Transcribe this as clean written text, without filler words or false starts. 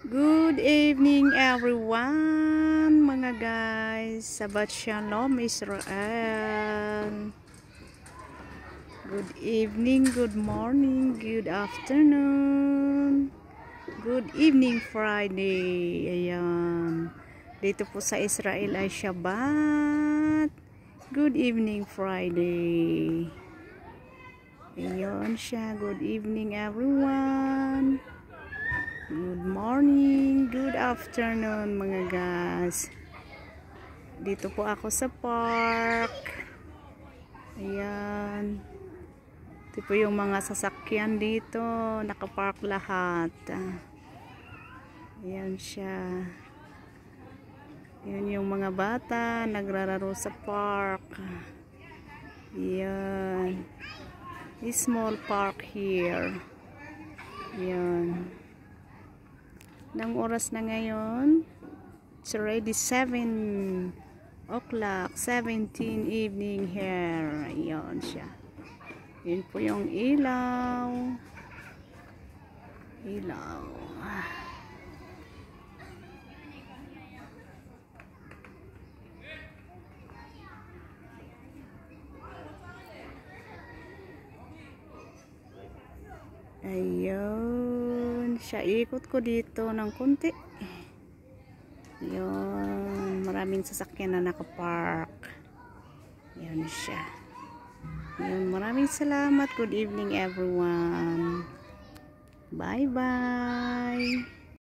Good evening everyone mga guys. Sabat Shalom Israel. Good evening, good morning, good afternoon. Good evening Friday. Ayan. Dito po sa Israel ay Shabbat. Good evening Friday. Ayan siya. Good evening everyone. Good morning, good afternoon mga guys. Dito po ako sa park. Ayan. Ito po yung mga sasakyan dito. Nakapark lahat. Ayan siya. Ayan yung mga bata. Nagrararo sa park. Ayan. Small park here. Ayan. Nang oras na ngayon, it's already 7 o'clock, 17 evening here. Ayan siya. Yun po yung ilaw. Ilaw. Ayun siya, ikot ko dito ng konti. Ayun, maraming sasakyan na nakapark. Ayun siya. Ayun, maraming salamat. Good evening everyone. Bye bye.